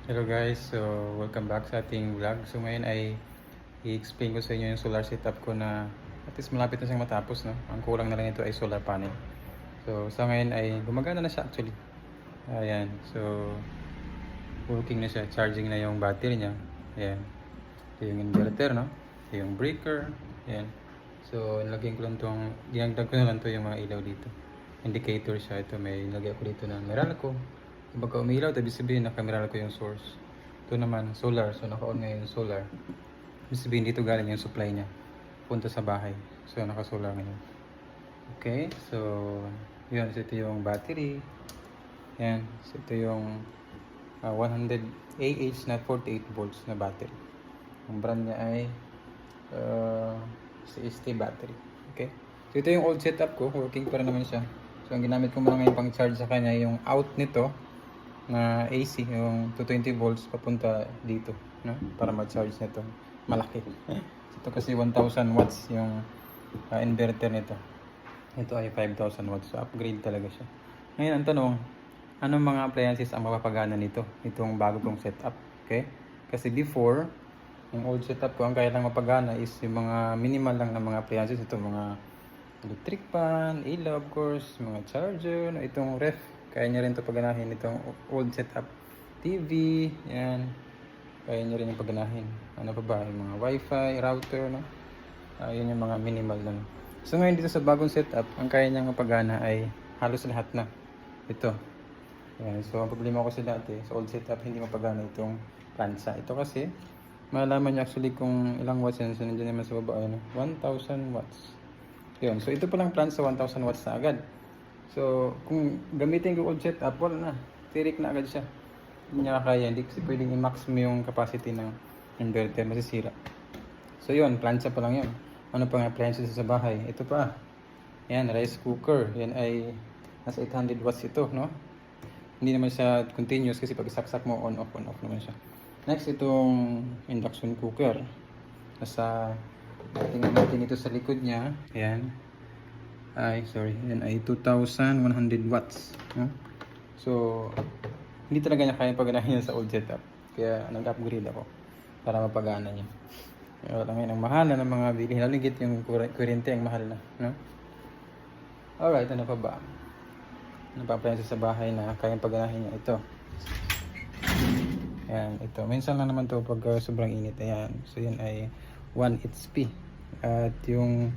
Hello guys, so welcome back sa ating vlog. So ngayon ay i-explain ko sa inyo yung solar setup ko na at least malapit na siyang matapos, no? Ang kulang na lang ito ay solar panel. So sa ngayon ay gumagana na siya actually. Ayan, so working na siya, charging na yung battery niya. Ayan, ito yung inverter, no? Ito yung breaker. Ayan, so nilagyan ko lang tong, dinagdag ko na lang to yung mga ilaw dito. Indicator siya, ito may nilagay ko dito na Meralco. Pagka umilaw, ibig sabihin nakameral ko yung source. Ito naman, solar. So, naka-on ngayon yung solar. Ibig sabihin dito galing yung supply niya. Punta sa bahay. So, naka-solar ngayon. Okay, so, yun. So, ito yung battery. Yan. So, ito yung 100 AH na 48 volts na battery. Ang brand niya ay CST battery. Okay. So, ito yung old setup ko. Working pa rin naman siya. So, ang ginamit ko muna ngayon pang charge sa kanya yung out nito na AC, yung 220 volts papunta dito, no? Para ma-charge nito. Malaki. Ito kasi 1000 watts yung inverter nito. Ito ay 5000 watts. So, upgrade talaga siya. Ngayon, ang tanong, anong mga appliances ang mapapagana nito? Itong bago kong setup. Okay? Kasi before, yung old setup ko, ang kaya lang mapagana is yung mga minimal lang na mga appliances. Ito, mga electric fan, ilaw of course, mga charger, itong ref. Kaya niya rin ito paganahin, itong old setup. TV, yan. Kaya niya rin yung paganahin. Ano pa ba? Yung mga wifi, router, no? Yun yung mga minimal lang. So ngayon dito sa bagong setup, ang kaya niyang mapagana ay halos lahat na. Ito. Yan. So ang problema ko sa dati, sa old setup, hindi mapagana itong plansa. Ito kasi, malalaman niyo actually kung ilang watts yan. So nandiyan naman sa baba, 1000 watts. Yun. So ito palang plan sa 1000 watts na agad. So kung gamitin ko old setup, wala na. Tirik na agad siya. Hindi niya kaya. Hindi kasi pwedeng i-max mo yung capacity ng inverter. Masisira. So yun. Plancha pa lang yun. Ano pang appliances sa bahay? Ito pa. Yan. Rice cooker. Yan ay nasa 800 watts ito. No? Hindi naman siya continuous kasi pag isaksak mo on off naman siya. Next itong induction cooker. Nasa tingnan natin ito sa likod niya. Ayan. Yan ay 2100 watts. No? So, hindi talaga niya kaya paganahin sa old setup. Kaya nag-upgrade ako para mapagana niya. Wala ngayon ang mahal na ng mga bilihin. Laligit yung kuryente ang mahal na. No? Alright, ano pa ba? Ano pa appliances sa bahay na kayang paganahin niya? Ito. Ayan, ito. Minsan lang naman to pag sobrang init. Ayan. So, yan ay 1 HP. At yung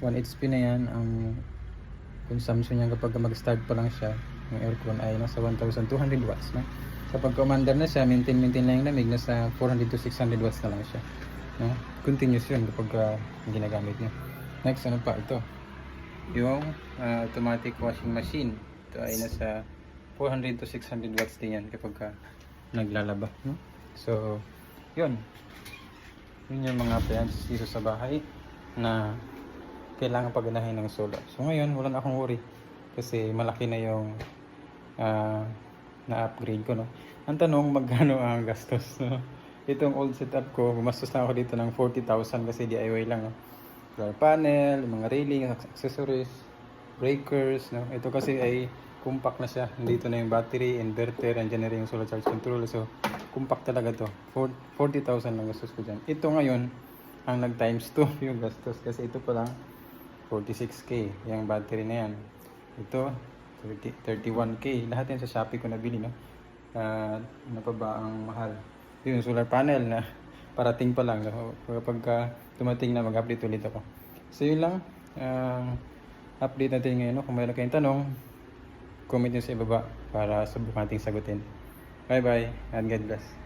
1 HP na yan, ang consumption niya kapag mag-start pa lang siya, yung aircon ay nasa 1200 watts. No? So pag commander na siya, maintain lang yung lamig, nasa 400 to 600 watts na lang siya. No? Continuous yun kapag ginagamit niya. Next, ano pa? Ito. Yung automatic washing machine. Ito ay nasa 400 to 600 watts din yan kapag naglalaba. No? So, yun. Yun yung mga appliances dito sa bahay na kailangan paganahin ng solar. So ngayon, wala na akong worry kasi malaki na yung na-upgrade ko. No? Ang tanong, magkano ang gastos? No? Itong old setup ko, gumastos lang ako dito ng 40,000 kasi DIY lang. No? Solar panel, mga railing, accessories, breakers. No? Ito kasi ay compact na siya. Dito na yung battery, inverter, and na rin yung solar charge controller. So, compact talaga to. 40,000 lang gastos ko dyan. Ito ngayon, ang nag times 2 yung gastos kasi ito pa lang 46k yung battery na yan. Ito 31k. Lahat yan sa Shopee ko nabili, no? Ano pa ba ang mahal? Yung solar panel na parating pa lang, no? Kapag tumating na, mag-update ulit ako. So yun lang, update natin ngayon, no? Kung mayroon kayong tanong, comment nyo sa ibaba para subukan nating sagutin. Bye bye and God bless.